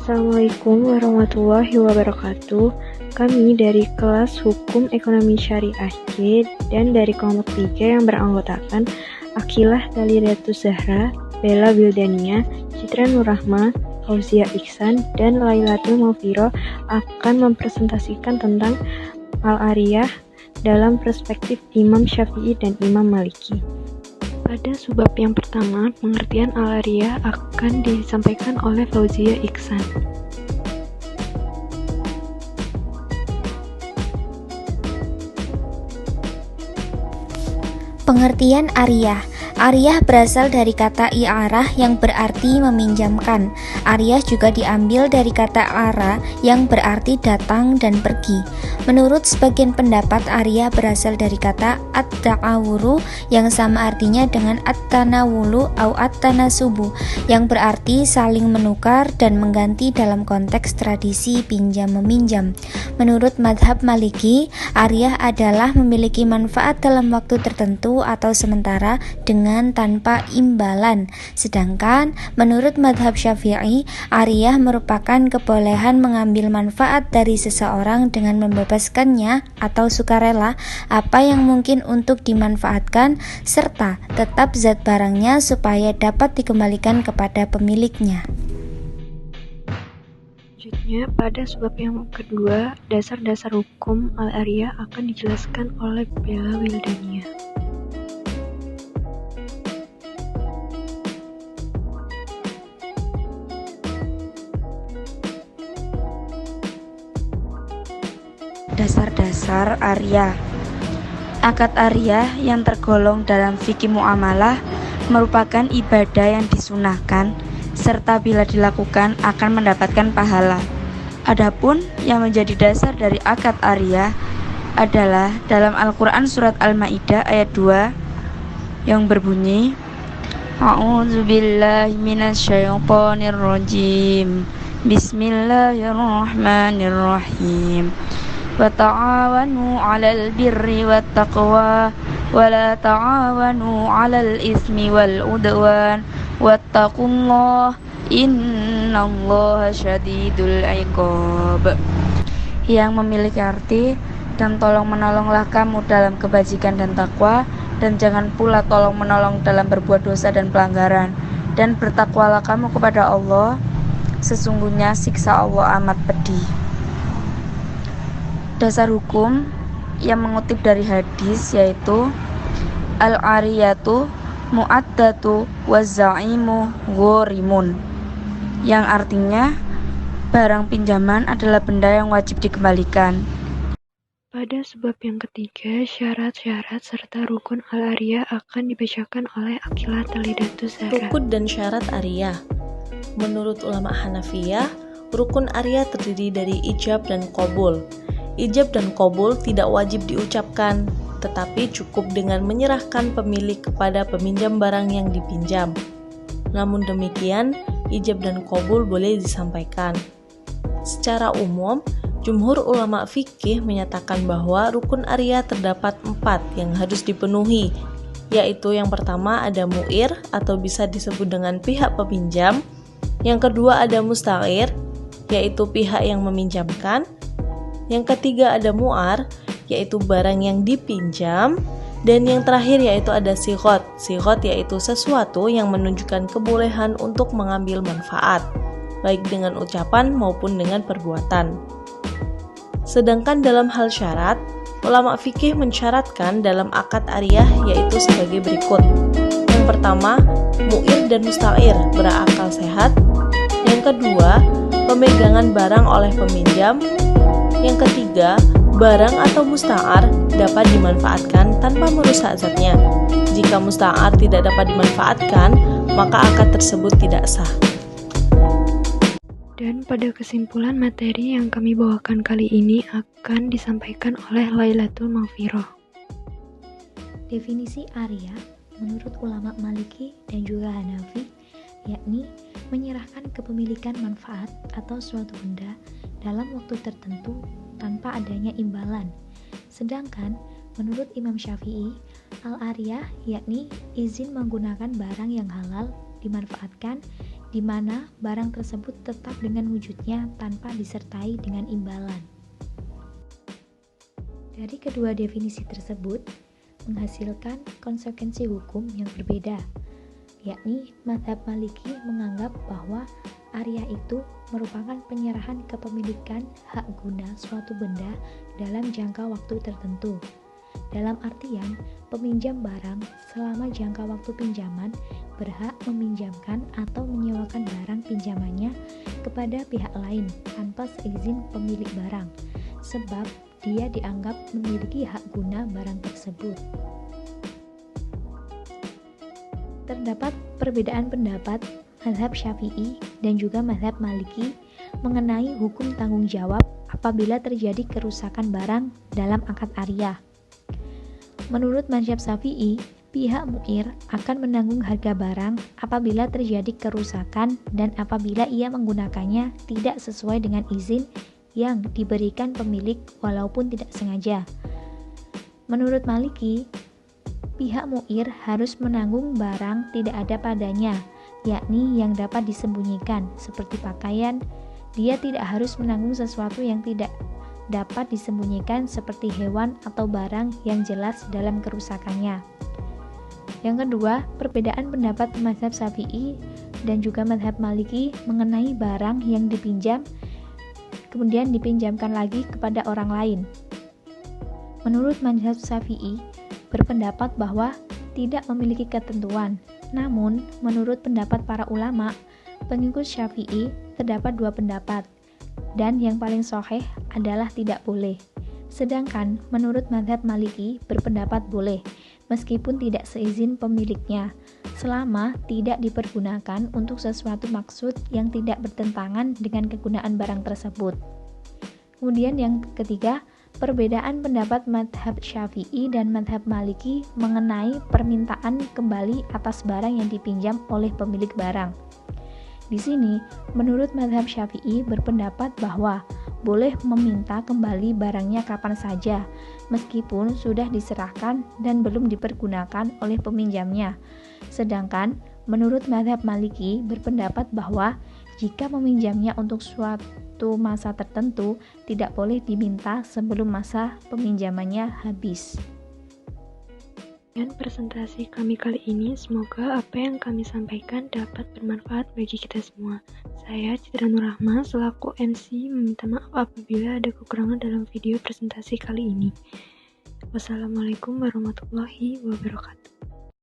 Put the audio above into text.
Assalamualaikum warahmatullahi wabarakatuh. Kami dari kelas Hukum Ekonomi Syariah C dan dari kelompok 3 yang beranggotakan Akilah Talidatus Zahra, Bella Wildania, Citra Nurrahma, Fauzia Iksan, dan Lailatul Maufiroh akan mempresentasikan tentang Al-Ariyah dalam perspektif Imam Syafi'i dan Imam Maliki. Pada subbab yang pertama, pengertian Al-Ariyah akan disampaikan oleh Fauzia Iksan. Pengertian ariyah. Ariyah berasal dari kata i'arah yang berarti meminjamkan. Ariyah juga diambil dari kata ara yang berarti datang dan pergi. Menurut sebagian pendapat, ariyah berasal dari kata at-ta'awuru yang sama artinya dengan at-tanawulu atau at-tanasubu yang berarti saling menukar dan mengganti dalam konteks tradisi pinjam-meminjam. Menurut madhab Maliki, ariyah adalah memiliki manfaat dalam waktu tertentu atau sementara dengan tanpa imbalan. Sedangkan menurut madhab Syafi'i, ariyah merupakan kebolehan mengambil manfaat dari seseorang dengan membebaskannya atau sukarela apa yang mungkin untuk dimanfaatkan serta tetap zat barangnya supaya dapat dikembalikan kepada pemiliknya. Selanjutnya, pada subbab yang kedua, dasar-dasar hukum Al-Ariyah akan dijelaskan oleh Bella Wildania. Dasar-dasar ariyah. Akad ariyah yang tergolong dalam fikih muamalah merupakan ibadah yang disunahkan serta bila dilakukan akan mendapatkan pahala. Adapun yang menjadi dasar dari akad ariyah adalah dalam Al-Quran surat Al-Ma'idah ayat 2 yang berbunyi A'udzubillahi minasyaitonirrajim. Bismillahirrahmanirrahim. Wa ta'awanu 'alal birri wat taqwa wa la ta'awanu 'alal ismi wal udwan wattaqullaha innallaha syadidul 'iqab. Yang memiliki arti, dan tolong menolonglah kamu dalam kebajikan dan takwa, dan jangan pula tolong menolong dalam berbuat dosa dan pelanggaran, dan bertakwalah kamu kepada Allah, sesungguhnya siksa Allah amat pedih. Dasar hukum yang mengutip dari hadis yaitu Al-Ariyatu mu'addatu waz-za'imu ghorimun, yang artinya barang pinjaman adalah benda yang wajib dikembalikan. Pada subbab yang ketiga, syarat-syarat serta rukun Al-Ariyah akan dibacakan oleh Akilah Talidatus Zahra. Rukun dan syarat ariyah. Menurut ulama Hanafiyah, rukun ariyah terdiri dari ijab dan qabul. Ijab dan qabul tidak wajib diucapkan, tetapi cukup dengan menyerahkan pemilik kepada peminjam barang yang dipinjam. Namun demikian, ijab dan qabul boleh disampaikan. Secara umum, jumhur ulama fikih menyatakan bahwa rukun ariyah terdapat 4 yang harus dipenuhi, yaitu yang pertama ada mu'ir atau bisa disebut dengan pihak peminjam, yang kedua ada musta'ir, yaitu pihak yang meminjamkan, yang ketiga ada mu'ar, yaitu barang yang dipinjam, dan yang terakhir yaitu ada sighot. Sighot yaitu sesuatu yang menunjukkan kebolehan untuk mengambil manfaat, baik dengan ucapan maupun dengan perbuatan. Sedangkan dalam hal syarat, ulama fikih mensyaratkan dalam akad ariyah yaitu sebagai berikut. Yang pertama, mu'ir dan musta'ir berakal sehat. Yang kedua, pemegangan barang oleh peminjam. Yang ketiga, barang atau musta'ar dapat dimanfaatkan tanpa merusak zatnya. Jika musta'ar tidak dapat dimanfaatkan, maka akad tersebut tidak sah. Dan pada kesimpulan materi yang kami bawakan kali ini akan disampaikan oleh Lailatul Maufiroh. Definisi ariyah menurut ulama Maliki dan juga Hanafi, yakni menyerahkan kepemilikan manfaat atau suatu benda dalam waktu tertentu tanpa adanya imbalan. Sedangkan menurut Imam Syafi'i, Al-Ariyah yakni izin menggunakan barang yang halal dimanfaatkan di mana barang tersebut tetap dengan wujudnya tanpa disertai dengan imbalan. Dari kedua definisi tersebut, menghasilkan konsekuensi hukum yang berbeda, yakni mazhab Maliki menganggap bahwa ariyah itu merupakan penyerahan kepemilikan hak guna suatu benda dalam jangka waktu tertentu. Dalam artian, peminjam barang selama jangka waktu pinjaman berhak meminjamkan atau menyewakan barang pinjamannya kepada pihak lain tanpa seizin pemilik barang, sebab dia dianggap memiliki hak guna barang tersebut. Terdapat perbedaan pendapat mazhab Syafi'i dan juga mazhab Maliki mengenai hukum tanggung jawab apabila terjadi kerusakan barang dalam akad ariyah. Menurut mazhab Syafi'i, pihak mu'ir akan menanggung harga barang apabila terjadi kerusakan dan apabila ia menggunakannya tidak sesuai dengan izin yang diberikan pemilik walaupun tidak sengaja. Menurut Maliki, pihak mu'ir harus menanggung barang tidak ada padanya, yakni yang dapat disembunyikan seperti pakaian. Dia tidak harus menanggung sesuatu yang tidak dapat disembunyikan seperti hewan atau barang yang jelas dalam kerusakannya. Yang kedua, perbedaan pendapat mazhab Syafi'i dan juga mazhab Maliki mengenai barang yang dipinjam kemudian dipinjamkan lagi kepada orang lain. Menurut mazhab Syafi'i berpendapat bahwa tidak memiliki ketentuan. Namun, menurut pendapat para ulama, pengikut Syafi'i terdapat dua pendapat, dan yang paling sahih adalah tidak boleh. Sedangkan menurut mazhab Maliki berpendapat boleh, meskipun tidak seizin pemiliknya, selama tidak dipergunakan untuk sesuatu maksud yang tidak bertentangan dengan kegunaan barang tersebut. Kemudian yang ketiga, perbedaan pendapat mazhab Syafi'i dan mazhab Maliki mengenai permintaan kembali atas barang yang dipinjam oleh pemilik barang. Di sini, menurut mazhab Syafi'i berpendapat bahwa boleh meminta kembali barangnya kapan saja, meskipun sudah diserahkan dan belum dipergunakan oleh peminjamnya. Sedangkan, menurut mazhab Maliki berpendapat bahwa jika meminjamnya untuk suatu masa tertentu, tidak boleh diminta sebelum masa peminjamannya habis. Dengan presentasi kami kali ini, semoga apa yang kami sampaikan dapat bermanfaat bagi kita semua. Saya Citra Nurrahma selaku MC meminta maaf apabila ada kekurangan dalam video presentasi kali ini. Wassalamualaikum warahmatullahi wabarakatuh.